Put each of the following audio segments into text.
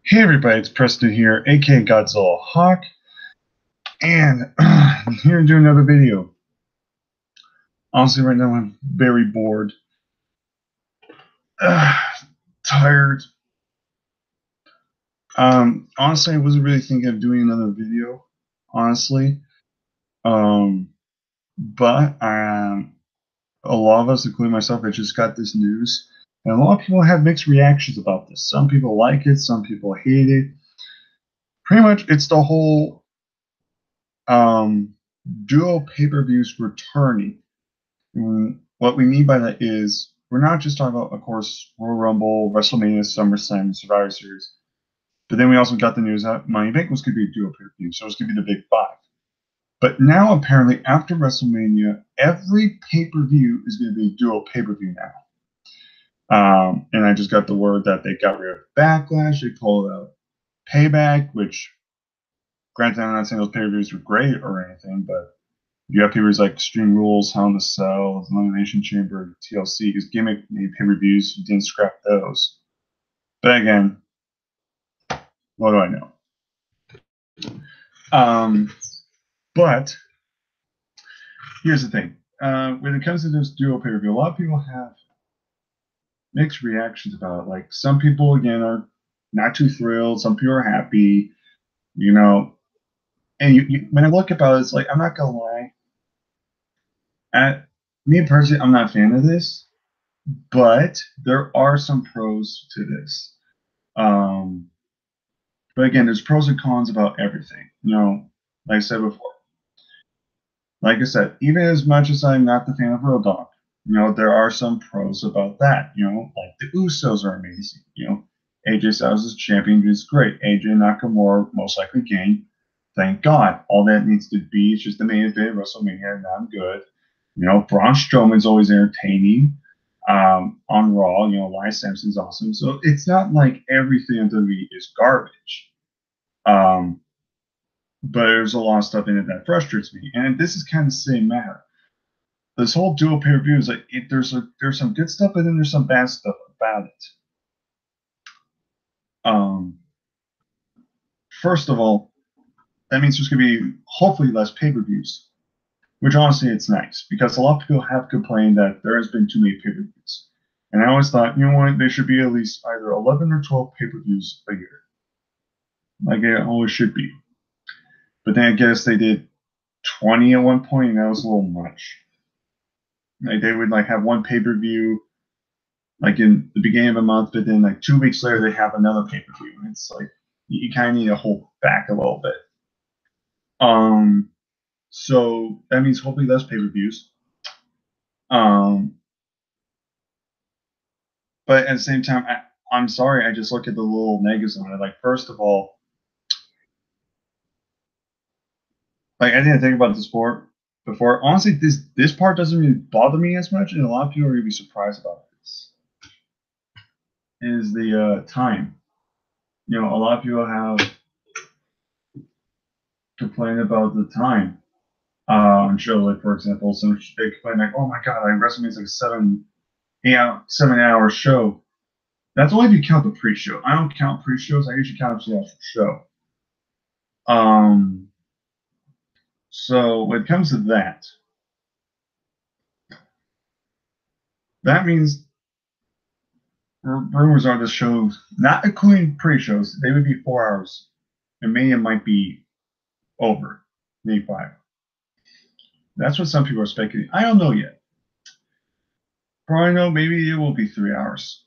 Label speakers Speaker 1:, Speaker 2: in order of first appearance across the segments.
Speaker 1: Hey everybody, it's Preston here, aka Godzilla Hawk, and I'm here to do another video. Honestly, right now I'm very bored, tired. Honestly, I wasn't really thinking of doing another video, honestly. But a lot of us, including myself, I just got this news, and a lot of people have mixed reactions about this. Some people like it, some people hate it. Pretty much, it's the whole dual pay-per-views returning. And what we mean by that is we're not just talking about, of course, Royal Rumble, WrestleMania, SummerSlam, Survivor Series, but then we also got the news that Money in the Bank was going to be a dual pay-per-view, so it was going to be the Big Five. But now, apparently, after WrestleMania, every pay-per-view is going to be a dual pay-per-view now. And I just got the word that they got rid of Backlash, they pulled out Payback, which, granted, I'm not saying those pay-per-views were great or anything, but you have pay-per-views like Extreme Rules, Hell in a Cell, Elimination Chamber, TLC, because gimmick made pay-per-views, you didn't scrap those. But again, what do I know? But here's the thing. When it comes to this dual pay-per-view, a lot of people have mixed reactions about it. Like, some people, again, are not too thrilled. Some people are happy, you know. And when I look about it, it's like, I'm not going to lie. Me personally, I'm not a fan of this, but there are some pros to this. But again, there's pros and cons about everything. You know, like I said before. Like I said, even as much as I'm not the fan of Road Dogg, you know, there are some pros about that. You know, like the Usos are amazing. You know, AJ Styles is champion is great. AJ Nakamura most likely gain. Thank God. All that needs to be is just the main event of WrestleMania, and I'm good. You know, Braun Strowman's always entertaining. On Raw, you know, Elias Sampson's awesome. So it's not like everything on WWE is garbage. But there's a lot of stuff in it that frustrates me. And this is kind of the same matter. This whole dual pay-per-view is like, there's some good stuff, but then there's some bad stuff about it. First of all, that means there's going to be hopefully less pay-per-views, which honestly it's nice, because a lot of people have complained that there has been too many pay-per-views. And I always thought, you know what, there should be at least either 11 or 12 pay-per-views a year. Like it always should be. But then I guess they did 20 at one point, and that was a little much. Like they would like have one pay-per-view like in the beginning of a month, but then like 2 weeks later they have another pay-per-view. It's like you kind of need to hold back a little bit. So that means hopefully less pay-per-views. But at the same time, I'm sorry, I just look at the little negatives on it. Like, first of all, like I didn't think about the sport before. Honestly, this part doesn't really bother me as much, and a lot of people are going to be surprised about this. Is the time. You know, a lot of people have complained about the time on show. Like, for example, some they complain like, "Oh my God, like WrestleMania is like 7 hour show." That's only if you count the pre-show. I don't count pre-shows. I usually count the actual show. So when it comes to that, that means rumors are the shows, not including pre-shows, they would be 4 hours, and Mania might be over, maybe 5. That's what some people are speculating. I don't know yet. Probably know maybe it will be 3 hours,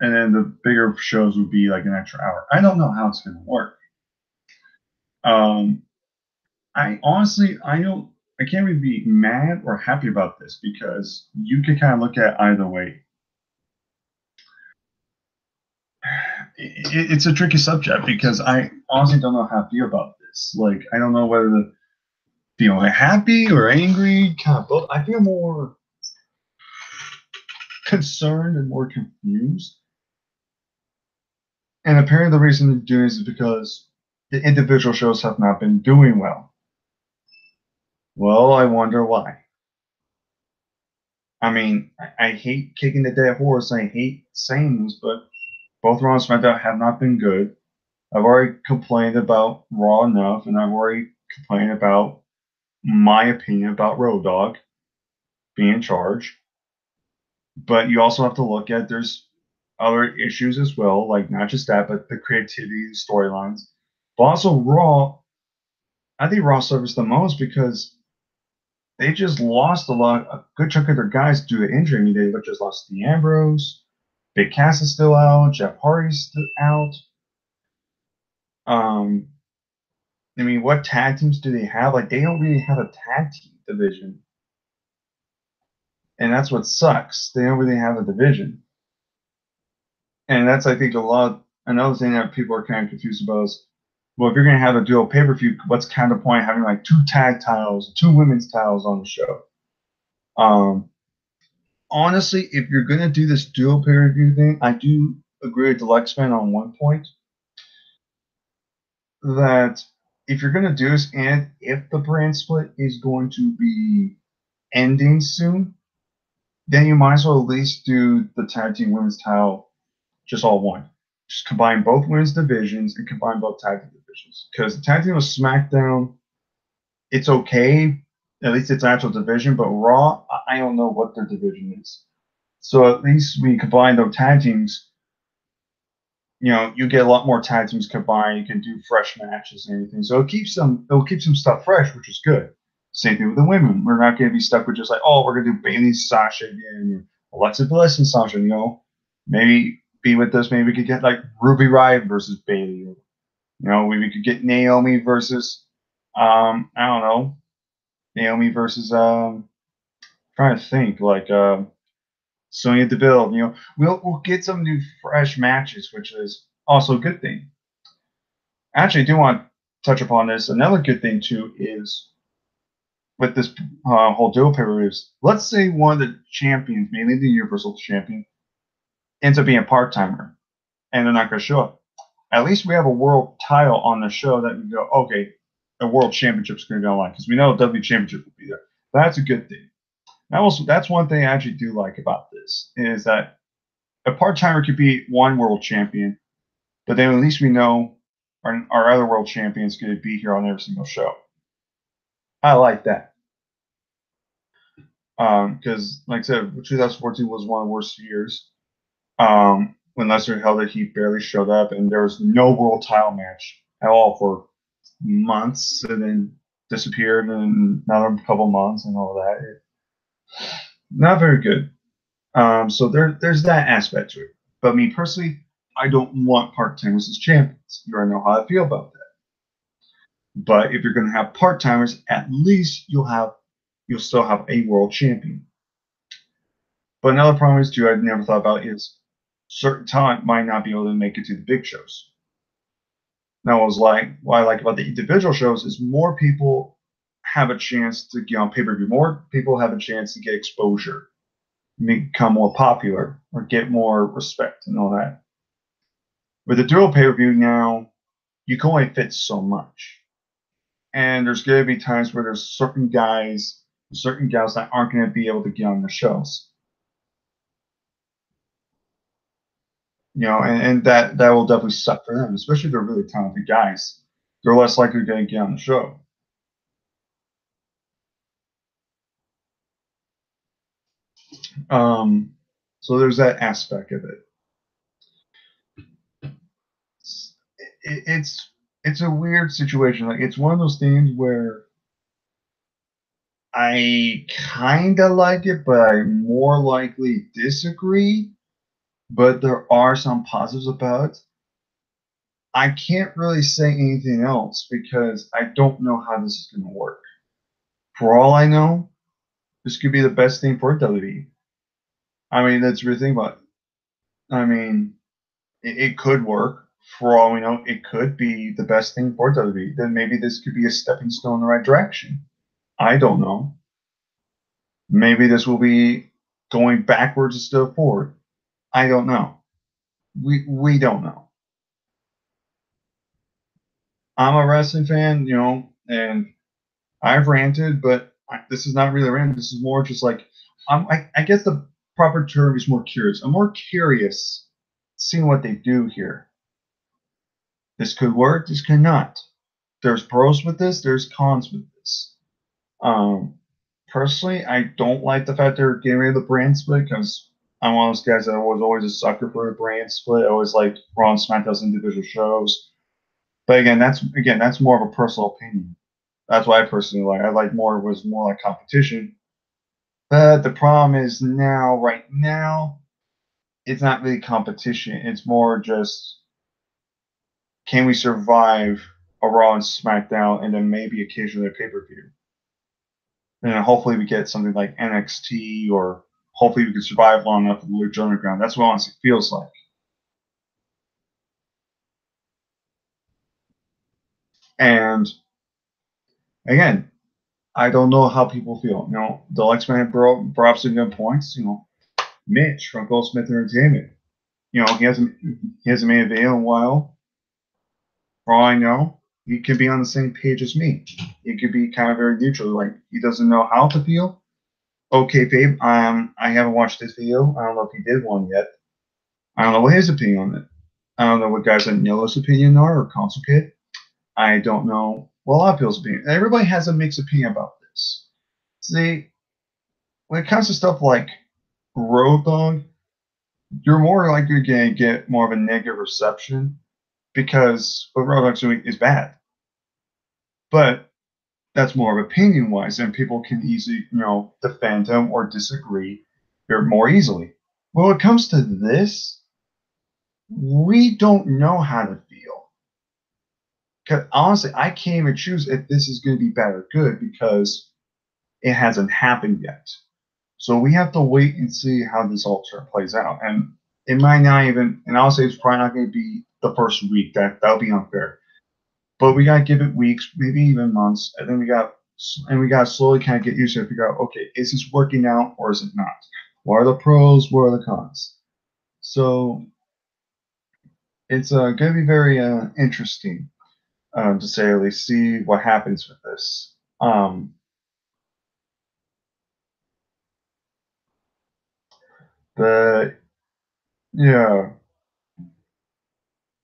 Speaker 1: and then the bigger shows would be like an extra hour. I don't know how it's going to work. I honestly, I can't really be mad or happy about this, because you can kind of look at it either way. It's a tricky subject, because I honestly don't know how to feel about this. Like, I don't know whether to feel happy or angry, kind of both. I feel more concerned and more confused. And apparently the reason they're doing this is because the individual shows have not been doing well. Well, I wonder why. I mean, I hate kicking the dead horse. I hate saying this, but Both Raw and SmackDown have not been good. I've already complained about Raw enough, and I've already complained about my opinion about Road Dogg being in charge. But you also have to look at there's other issues as well, like not just that, but the creativity and storylines. But also Raw, I think Raw suffers the most because they just lost a good chunk of their guys due to injury. I mean, they just lost the Ambrose, Big Cass is still out, Jeff Hardy's still out. Um, I mean, what tag teams do they have? Like, they don't really have a tag team division, and that's what sucks. They don't really have a division, and that's I think a lot. Another thing that people are kind of confused about is, well, if you're going to have a dual pay per view, what's kind of the point of having like 2 tag titles, 2 women's titles on the show? Honestly, if you're going to do this dual pay per view thing, I do agree with the Lexman on one point that if you're going to do this, and if the brand split is going to be ending soon, then you might as well at least do the tag team women's title just all one. Just combine both women's divisions and combine both tag team divisions. Because the tag team with SmackDown, it's okay. At least it's actual division, but Raw, I don't know what their division is. So at least we combine those tag teams. You get a lot more tag teams combined. You can do fresh matches and everything. So it'll keep some stuff fresh, which is good. Same thing with the women. We're not going to be stuck with just like, oh, we're going to do Bayley, Sasha again, or Alexa Bliss and Sasha. Maybe be with us. Maybe we could get like Ruby Riott versus Bayley. Maybe we could get Naomi versus I don't know, Naomi versus trying to think like Sonya Deville. We'll get some new fresh matches, which is also a good thing. Actually, I do want to touch upon this. Another good thing too is with this whole dual pay-per-views. Let's say one of the champions, mainly the Universal Champion, ends up being a part-timer, and they're not going to show up. At least we have a world title on the show that we go, okay, the world championship's going to go on because we know the W championship will be there. That's a good thing. That's one thing I actually do like about this is that a part-timer could be one world champion, but then at least we know our other world champions going to be here on every single show. I like that. Because, like I said, 2014 was one of the worst years. When Lesnar held it, he barely showed up, and there was no world title match at all for months, and then disappeared in another couple months and all that. Not very good. So there's that aspect to it. But me personally, I don't want part-timers as champions. You already know how I feel about that. But if you're going to have part-timers, at least you'll still have a world champion. But another problem is too I never thought about is certain talent might not be able to make it to the big shows. Now, what I like about the individual shows is more people have a chance to get on pay-per-view. More people have a chance to get exposure, become more popular, or get more respect and all that. With the dual pay-per-view now, you can only fit so much. And there's going to be times where there's certain guys, certain gals that aren't going to be able to get on the shows. And that will definitely suck for them, especially if they're really talented guys. They're less likely going to get on the show. So there's that aspect of it. It's a weird situation. Like, it's one of those things where I kind of like it, but I more likely disagree. But there are some positives about it. I can't really say anything else because I don't know how this is going to work. For all I know, this could be the best thing for WWE. I mean, that's the real thing about it. I mean, it could work. For all we know, it could be the best thing for WWE. Then maybe this could be a stepping stone in the right direction. I don't know. Maybe this will be going backwards instead of forward. I don't know. We don't know. I'm a wrestling fan, and I've ranted, but this is not really a rant. This is more just like I guess the proper term is more curious. I'm more curious seeing what they do here. This could work, this could not. There's pros with this, there's cons with this. Personally, I don't like the fact they're getting rid of the brand split because I'm one of those guys that was always a sucker for a brand split. I always like Raw and SmackDown's individual shows. But again, that's more of a personal opinion. That's what I personally like. I like more like competition. But the problem is right now, it's not really competition. It's more just can we survive a Raw and SmackDown and then maybe occasionally a pay-per-view. And then hopefully we get something like NXT or hopefully we can survive long enough with Lucha Underground. That's what honestly feels like. And again, I don't know how people feel. You know, the X-Men brought up some good points. You know, Mitch from Goldsmith Entertainment. You know, he hasn't made a video in a while. For all I know, he could be on the same page as me. He could be kind of very neutral. Like he doesn't know how to feel. Okay, babe. I haven't watched this video. I don't know if he did one yet. I don't know what his opinion on it. I don't know what guys like Noah's opinion are or Console Kid. I don't know what a lot of people's opinion. Everybody has a mixed opinion about this. See, when it comes to stuff like Road Dogg, you're more likely going to get more of a negative reception because what Road Dogg's doing is bad. But that's more of opinion wise, and people can easily, defend him or disagree more easily. When it comes to this, we don't know how to feel. Because honestly, I can't even choose if this is going to be bad or good because it hasn't happened yet. So we have to wait and see how this all plays out. And it might not even, and I'll say it's probably not going to be the first week. That'll be unfair. But we got to give it weeks, maybe even months. And then we got to slowly kind of get used to it and figure out, okay, is this working out or is it not? What are the pros? What are the cons? So it's going to be very interesting, to say at least, see what happens with this. But yeah,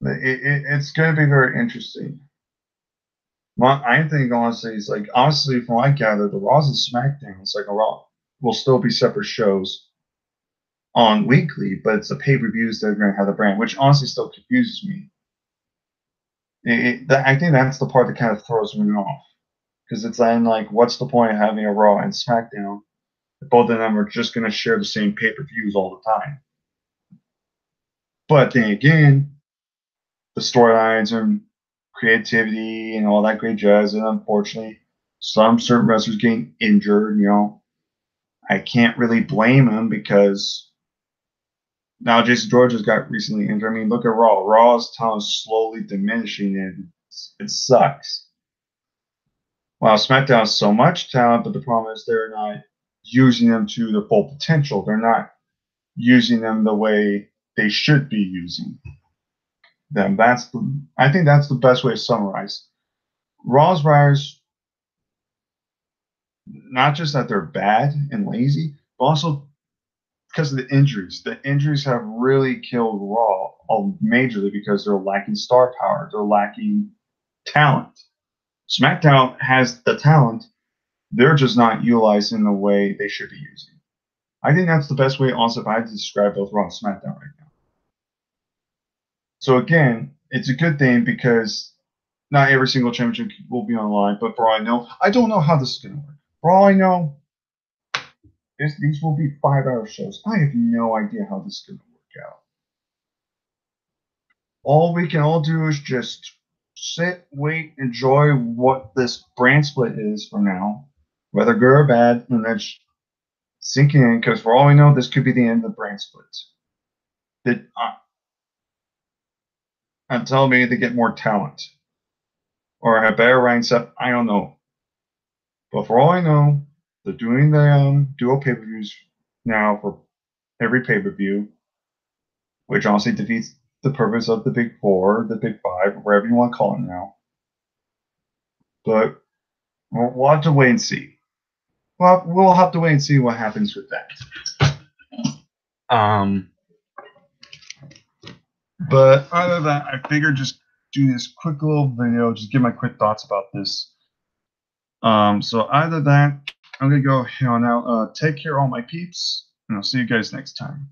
Speaker 1: it's going to be very interesting. I think honestly, it's like honestly, from what I gather, the Raws and Smackdown, it's like a Raw will still be separate shows on weekly, but it's the pay-per-views that are going to have the brand, which honestly still confuses me. I think that's the part that kind of throws me off because it's then like, what's the point of having a Raw and SmackDown if both of them are just going to share the same pay-per-views all the time? But then again, the storylines and creativity and all that great jazz, and unfortunately, some certain wrestlers getting injured. I can't really blame them because now Jason George has got recently injured. I mean, look at Raw. Raw's talent is slowly diminishing, and it sucks. While SmackDown has so much talent, but the problem is they're not using them to their full potential. They're not using them the way they should be using them. I think that's the best way to summarize. Raw's writers, not just that they're bad and lazy, but also because of the injuries. The injuries have really killed Raw majorly because they're lacking star power. They're lacking talent. SmackDown has the talent. They're just not utilizing the way they should be using. I think that's the best way, also, if I had to describe both Raw and SmackDown right now. So again, it's a good thing because not every single championship will be online, but for all I know, I don't know how this is going to work. For all I know, these will be 5-hour shows. I have no idea how this is going to work out. All we can all do is just sit, wait, enjoy what this brand split is from now, whether good or bad, and then sinking in, because for all we know, this could be the end of the brand splits. Until maybe they get more talent or have better writing stuff, I don't know. But for all I know, they're doing the dual pay-per-views now for every pay-per-view, which honestly defeats the purpose of the Big Four, the Big Five, or whatever you want to call it now. But we'll have to wait and see. Well, we'll have to wait and see what happens with that. But other than that, I figured just do this quick little video, just give my quick thoughts about this. So either that, I'm gonna go on out. Take care, all my peeps, and I'll see you guys next time.